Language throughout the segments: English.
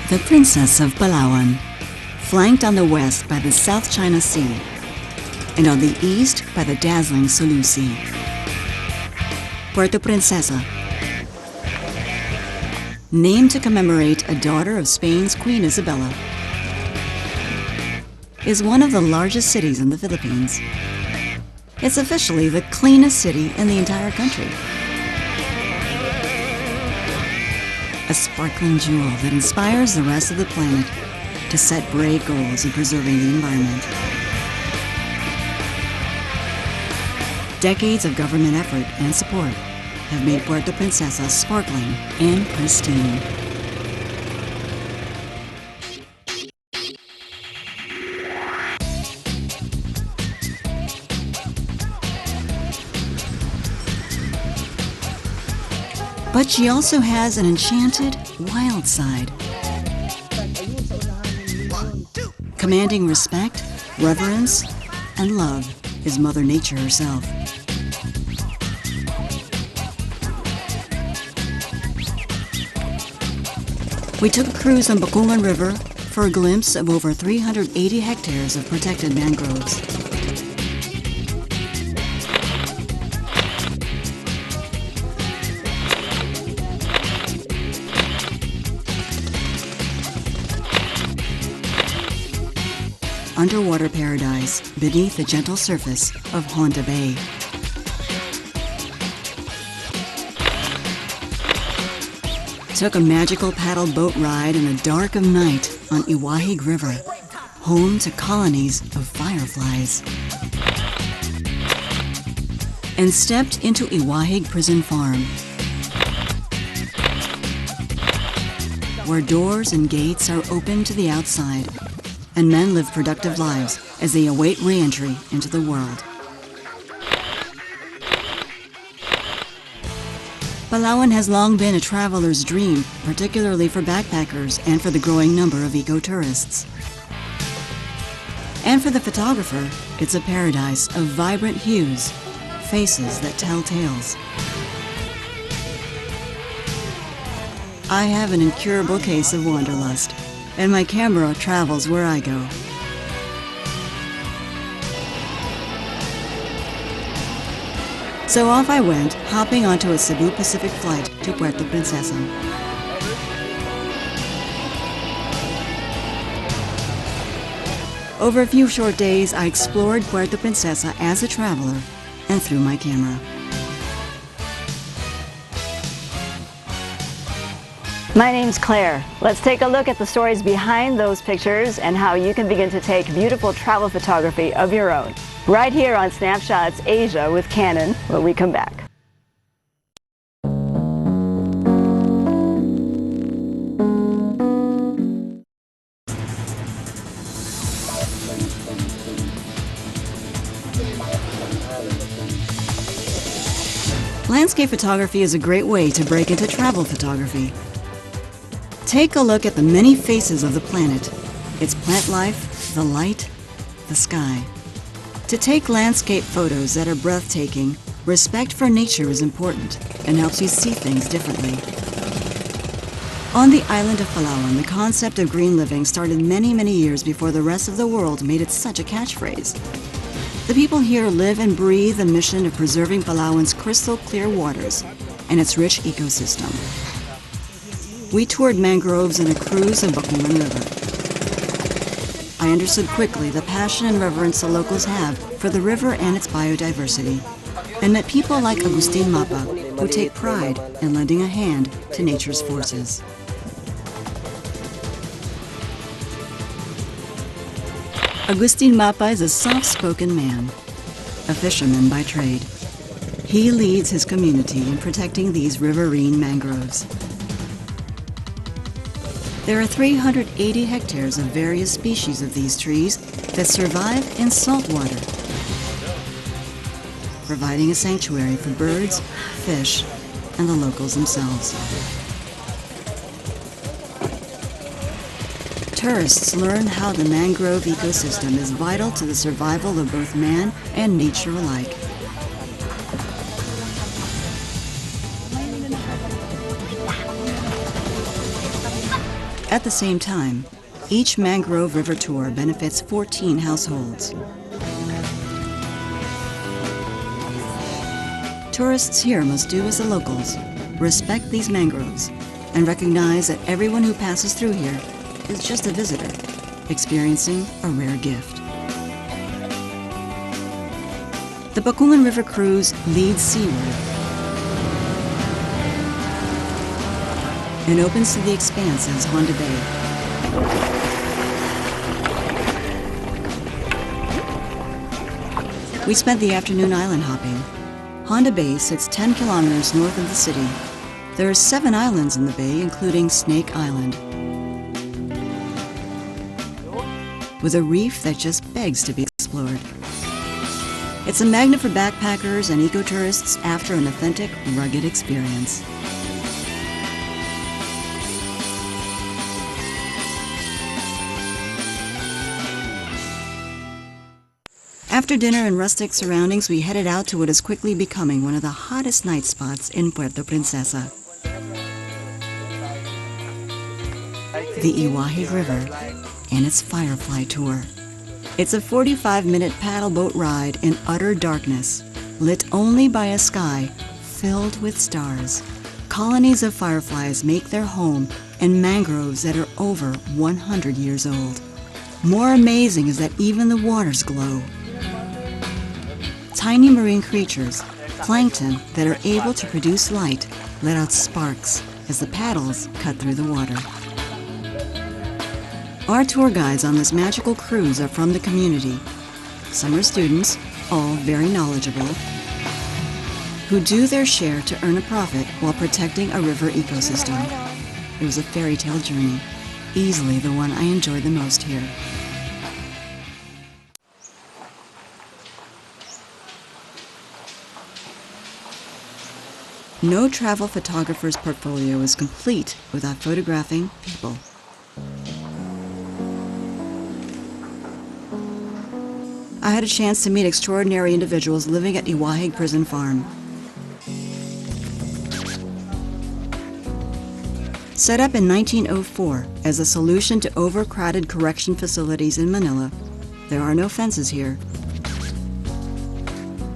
the Princess of Palawan, flanked on the west by the South China Sea and on the east by the dazzling Sulu Sea. Puerto Princesa, named to commemorate a daughter of Spain's Queen Isabella, is one of the largest cities in the Philippines. It's officially the cleanest city in the entire country. A sparkling jewel that inspires the rest of the planet to set brave goals in preserving the environment. Decades of government effort and support have made Puerto Princesa sparkling and pristine. But she also has an enchanted, wild side. Commanding respect, reverence, and love is Mother Nature herself. We took a cruise on Bakungan River for a glimpse of over 380 hectares of protected mangroves. Underwater paradise beneath the gentle surface of Honda Bay. Took a magical paddle boat ride in the dark of night on Iwahig River, home to colonies of fireflies. And stepped into Iwahig Prison Farm, where doors and gates are open to the outside, and men live productive lives as they await re-entry into the world. Palawan has long been a traveler's dream, particularly for backpackers and for the growing number of eco-tourists. And for the photographer, it's a paradise of vibrant hues, faces that tell tales. I have an incurable case of wanderlust, and my camera travels where I go. So off I went, hopping onto a Cebu Pacific flight to Puerto Princesa. Over a few short days, I explored Puerto Princesa as a traveler and through my camera. My name's Claire. Let's take a look at the stories behind those pictures and how you can begin to take beautiful travel photography of your own. Right here on Snapshots Asia with Canon when we come back. Landscape photography is a great way to break into travel photography. Take a look at the many faces of the planet, its plant life, the light, the sky. To take landscape photos that are breathtaking, respect for nature is important and helps you see things differently. On the island of Palawan, the concept of green living started many, many years before the rest of the world made it such a catchphrase. The people here live and breathe the mission of preserving Palawan's crystal clear waters and its rich ecosystem. We toured mangroves in a cruise on Bakungan River. I understood quickly the passion and reverence the locals have for the river and its biodiversity, and met people like Agustin Mapa, who take pride in lending a hand to nature's forces. Agustin Mapa is a soft-spoken man, a fisherman by trade. He leads his community in protecting these riverine mangroves. There are 380 hectares of various species of these trees that survive in salt water, providing a sanctuary for birds, fish, and the locals themselves. Tourists learn how the mangrove ecosystem is vital to the survival of both man and nature alike. At the same time, each mangrove river tour benefits 14 households. Tourists here must do as the locals, respect these mangroves, and recognize that everyone who passes through here is just a visitor, experiencing a rare gift. The Bakungan River cruise leads seaward and opens to the expanse as Honda Bay. We spent the afternoon island hopping. Honda Bay sits 10 kilometers north of the city. There are 7 islands in the bay, including Snake Island, with a reef that just begs to be explored. It's a magnet for backpackers and eco-tourists after an authentic, rugged experience. After dinner in rustic surroundings, we headed out to what is quickly becoming one of the hottest night spots in Puerto Princesa, the Iwahig River and its Firefly Tour. It's a 45-minute paddle boat ride in utter darkness, lit only by a sky filled with stars. Colonies of fireflies make their home in mangroves that are over 100 years old. More amazing is that even the waters glow. Tiny marine creatures, plankton that are able to produce light, let out sparks as the paddles cut through the water. Our tour guides on this magical cruise are from the community. Some are students, all very knowledgeable, who do their share to earn a profit while protecting a river ecosystem. It was a fairy tale journey, easily the one I enjoyed the most here. No travel photographer's portfolio is complete without photographing people. I had a chance to meet extraordinary individuals living at Iwahig Prison Farm. Set up in 1904 as a solution to overcrowded correction facilities in Manila, there are no fences here.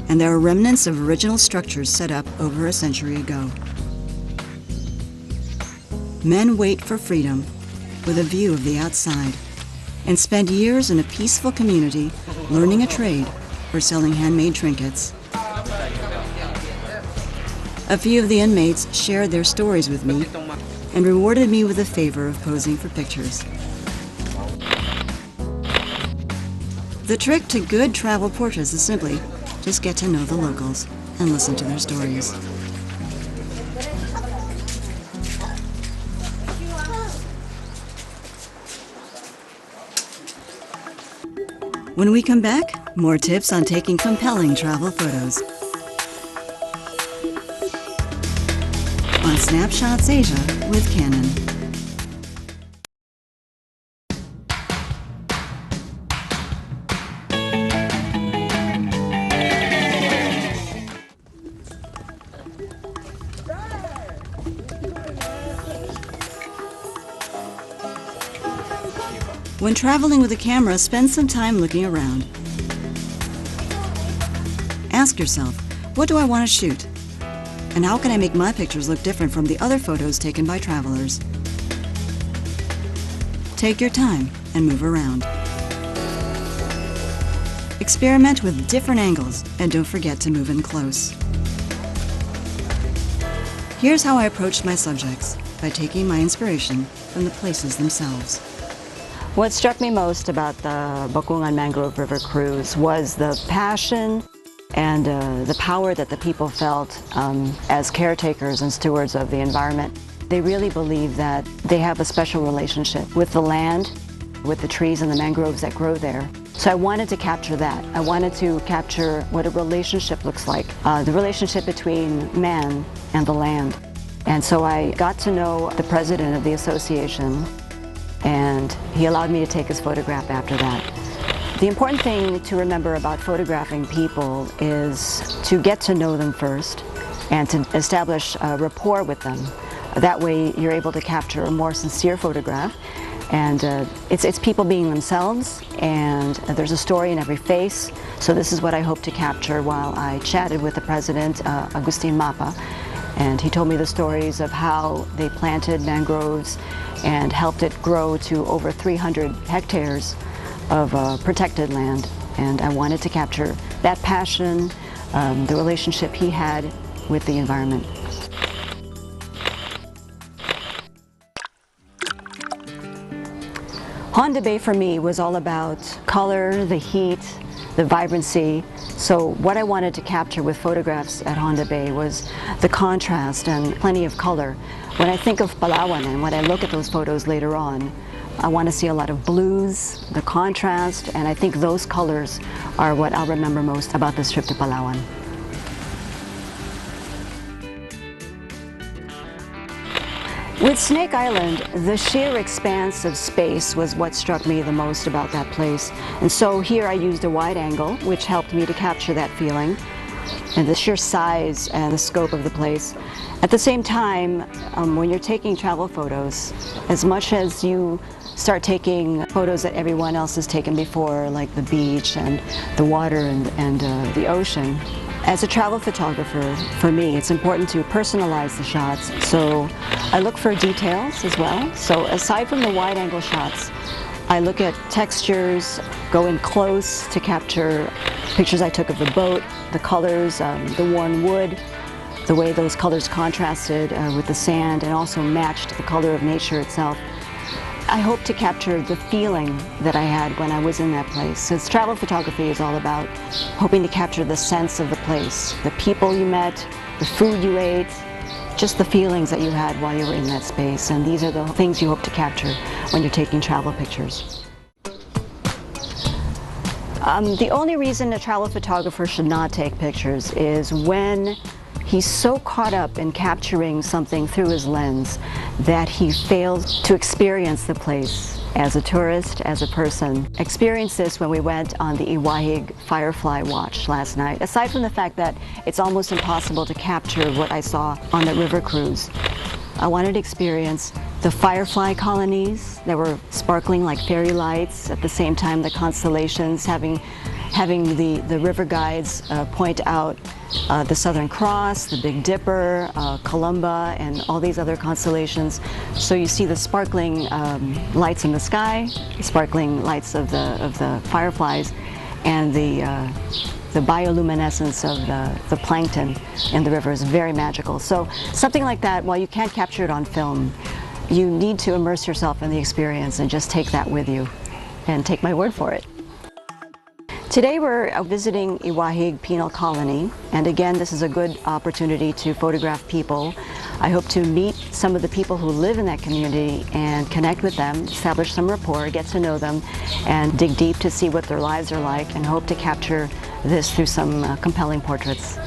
And there are remnants of original structures set up over a century ago. Men wait for freedom with a view of the outside and spend years in a peaceful community learning a trade or selling handmade trinkets. A few of the inmates shared their stories with me and rewarded me with the favor of posing for pictures. The trick to good travel portraits is simply just get to know the locals and listen to their stories. When we come back, more tips on taking compelling travel photos on Snapshots Asia with Canon. When traveling with a camera, spend some time looking around. Ask yourself, what do I want to shoot? And how can I make my pictures look different from the other photos taken by travelers? Take your time and move around. Experiment with different angles and don't forget to move in close. Here's how I approached my subjects, by taking my inspiration from the places themselves. What struck me most about the Bakungan Mangrove River cruise was the passion and the power that the people felt as caretakers and stewards of the environment. They really believe that they have a special relationship with the land, with the trees and the mangroves that grow there. So I wanted to capture that. I wanted to capture what a relationship looks like, the relationship between man and the land. And so I got to know the president of the association, and he allowed me to take his photograph after that. The important thing to remember about photographing people is to get to know them first and to establish a rapport with them. That way you're able to capture a more sincere photograph. And it's people being themselves, and there's a story in every face. So this is what I hope to capture while I chatted with the president, Agustin Mapa. And he told me the stories of how they planted mangroves and helped it grow to over 300 hectares of protected land. And I wanted to capture that passion, the relationship he had with the environment. Honda Bay for me was all about color, the heat, the vibrancy. So what I wanted to capture with photographs at Honda Bay was the contrast and plenty of color. When I think of Palawan and when I look at those photos later on, I want to see a lot of blues, the contrast, and I think those colors are what I'll remember most about this trip to Palawan. With Snake Island, the sheer expanse of space was what struck me the most about that place. And so here I used a wide angle, which helped me to capture that feeling and the sheer size and the scope of the place. At the same time, when you're taking travel photos, as much as you start taking photos that everyone else has taken before, like the beach and the water and the ocean, as a travel photographer, for me, it's important to personalize the shots. So I look for details as well. So aside from the wide angle shots, I look at textures, go in close to capture pictures I took of the boat, the colors, the worn wood, the way those colors contrasted with the sand and also matched the color of nature itself. I hope to capture the feeling that I had when I was in that place. Since travel photography is all about hoping to capture the sense of the place, the people you met, the food you ate, just the feelings that you had while you were in that space. And these are the things you hope to capture when you're taking travel pictures. The only reason a travel photographer should not take pictures is when he's so caught up in capturing something through his lens that he fails to experience the place as a tourist, as a person. Experienced this when we went on the Iwahig Firefly Watch last night. Aside from the fact that it's almost impossible to capture what I saw on the river cruise, I wanted to experience the firefly colonies that were sparkling like fairy lights. At the same time, the constellations, having the river guides point out the Southern Cross, the Big Dipper, Columba, and all these other constellations. So you see the sparkling lights in the sky, the sparkling lights of the fireflies, and the bioluminescence of the plankton in the river is very magical. So something like that, while you can't capture it on film, you need to immerse yourself in the experience and just take that with you, and take my word for it. Today we're visiting Iwahig Penal Colony, and again this is a good opportunity to photograph people. I hope to meet some of the people who live in that community and connect with them, establish some rapport, get to know them, and dig deep to see what their lives are like, and hope to capture this through some compelling portraits.